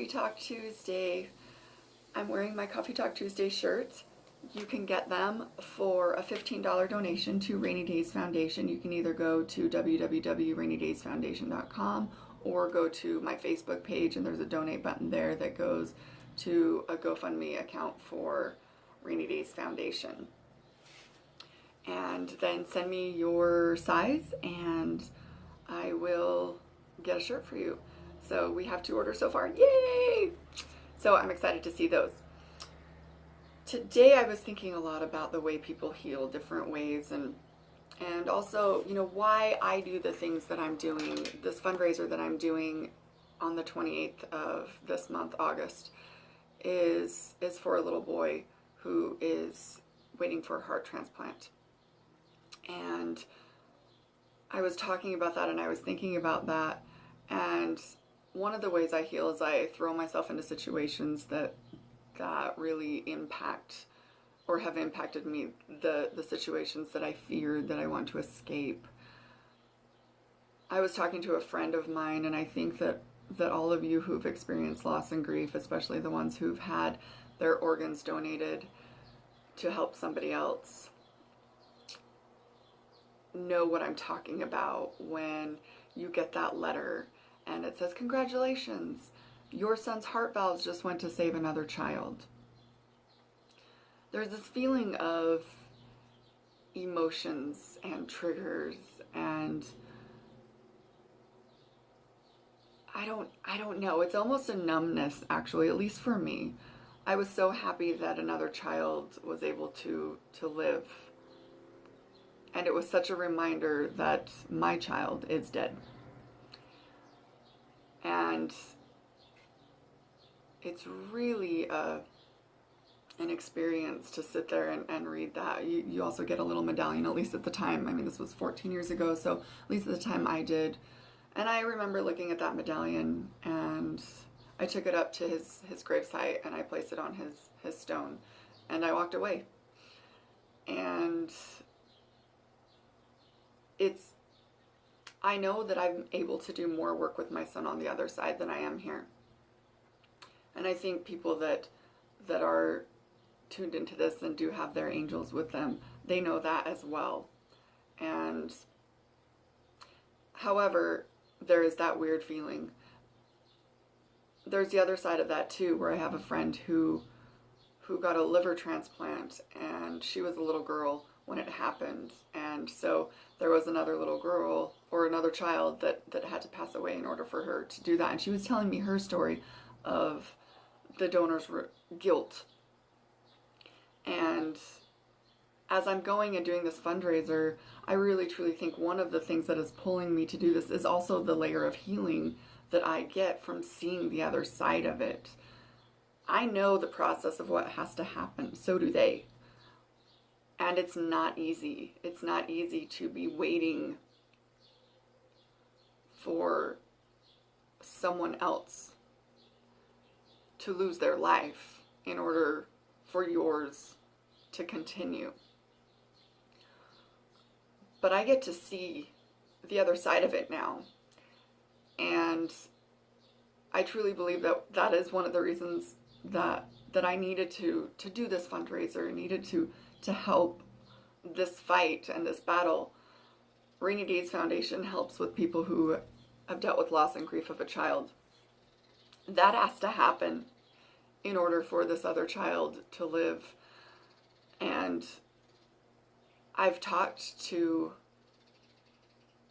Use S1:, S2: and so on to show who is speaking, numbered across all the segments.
S1: Talk Tuesday. I'm wearing my Coffee Talk Tuesday shirt. You can get them for a $15 donation to Rainy Days Foundation. You can either go to www.rainydaysfoundation.com or go to my Facebook page, and there's a donate button there that goes to a GoFundMe account for Rainy Days Foundation. And then send me your size and I will get a shirt for you. So we have 2 orders so far. Yay! So I'm excited to see those. Today I was thinking a lot about the way people heal, different ways, and also, why I do the things that I'm doing. This fundraiser that I'm doing on the 28th of this month, August, is for a little boy who is waiting for a heart transplant. And I was talking about that and I was thinking about that, and one of the ways I heal is I throw myself into situations that really impact or have impacted me, the situations that I feared, that I want to escape. I was talking to a friend of mine, and I think that all of you who've experienced loss and grief, especially the ones who've had their organs donated to help somebody else, know what I'm talking about when you get that letter and it says, "Congratulations, your son's heart valves just went to save another child." There's this feeling of emotions and triggers, and I don't know. It's almost a numbness, actually, at least for me. I was so happy that another child was able to live. And it was such a reminder that my child is dead. And it's really an experience to sit there and read that. You also get a little medallion, at least at the time. I mean, this was 14 years ago, so at least at the time I did. And I remember looking at that medallion, and I took it up to his gravesite and I placed it on his stone, and I walked away. And I know that I'm able to do more work with my son on the other side than I am here. And I think people that are tuned into this and do have their angels with them, they know that as well. And however, there is that weird feeling. There's the other side of that too, where I have a friend who got a liver transplant, and she was a little girl when it happened, and so there was another little girl or another child that had to pass away in order for her to do that. And she was telling me her story of the donor's guilt. And as I'm going and doing this fundraiser, I really truly think one of the things that is pulling me to do this is also the layer of healing that I get from seeing the other side of it. I know the process of what has to happen, so do they. And it's not easy. It's not easy to be waiting for someone else to lose their life in order for yours to continue. But I get to see the other side of it now. And I truly believe that is one of the reasons that I needed to do this fundraiser, needed to help this fight and this battle. Rainy Days Foundation helps with people who have dealt with loss and grief of a child. That has to happen in order for this other child to live. And I've talked to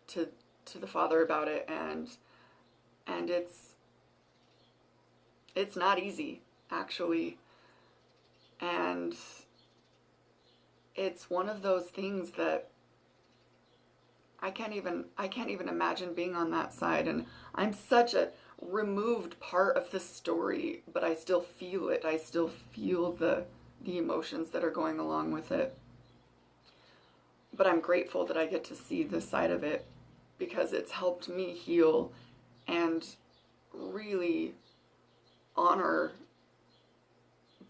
S1: the father about it, and it's not easy, actually. And it's one of those things that I can't even imagine being on that side. And I'm such a removed part of the story, but I still feel it. I still feel the emotions that are going along with it. But I'm grateful that I get to see this side of it, because it's helped me heal and really honor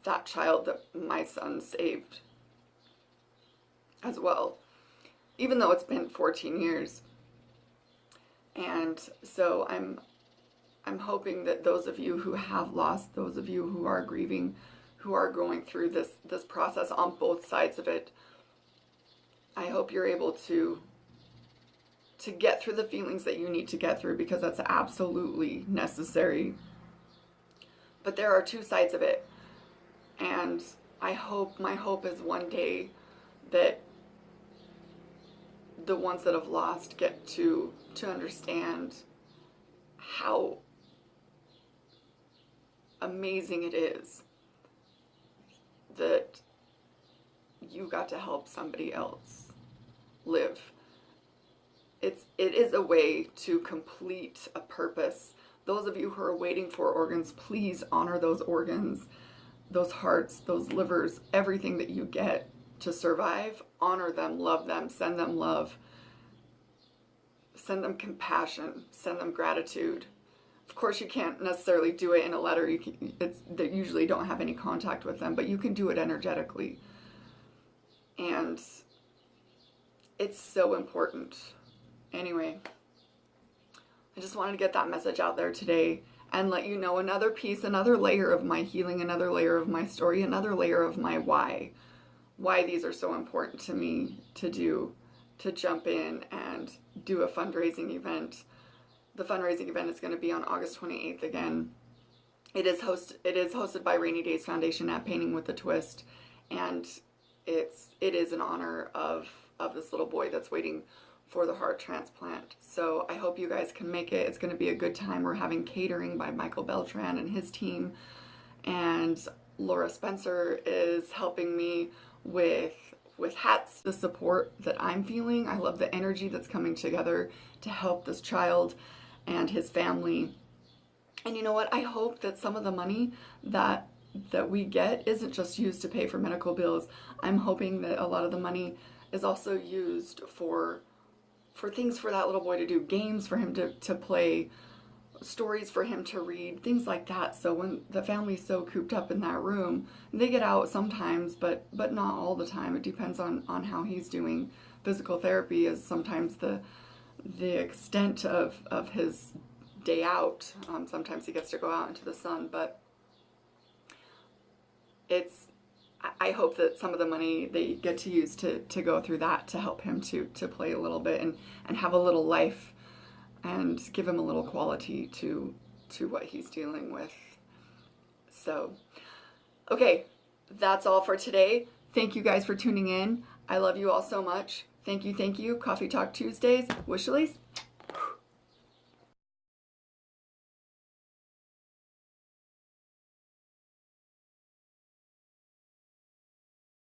S1: that child that my son saved as well, even though it's been 14 years. And so I'm I'm hoping that those of you who have lost, those of you who are grieving, who are going through this process on both sides of it, I hope you're able to get through the feelings that you need to get through, because that's absolutely necessary. But there are two sides of it. And my hope is one day that the ones that have lost get to understand how amazing it is that you got to help somebody else live. It is a way to complete a purpose. Those of you who are waiting for organs, please honor those organs, those hearts, those livers, everything that you get to survive. Honor them, love them, send them love, send them compassion, send them gratitude. Of course, you can't necessarily do it in a letter. They usually don't have any contact with them, but you can do it energetically. And it's so important. Anyway, I just wanted to get that message out there today and let you know another piece, another layer of my healing, another layer of my story, another layer of my why these are so important to me to do, to jump in and do a fundraising event. The fundraising event is going to be on August 28th again. It is hosted by Rainy Days Foundation at Painting with a Twist, and it is in honor of this little boy that's waiting for the heart transplant. So I hope you guys can make it. It's going to be a good time. We're having catering by Michael Beltran and his team, and Laura Spencer is helping me with hats. The support that I'm feeling, I love the energy that's coming together to help this child and his family. And you know what? I hope that some of the money that we get isn't just used to pay for medical bills. I'm hoping that a lot of the money is also used for things for that little boy to do, games for him to play, stories for him to read, things like that. So when the family's so cooped up in that room, they get out sometimes, but not all the time. It depends on how he's doing. Physical therapy is sometimes the extent of his day out. Sometimes he gets to go out into the sun, but I hope that some of the money they get to use to go through that to help him to play a little bit and have a little life and give him a little quality to what he's dealing with. So, okay, that's all for today. Thank you guys for tuning in. I love you all so much. Thank you. Coffee Talk Tuesdays. Wish Elise.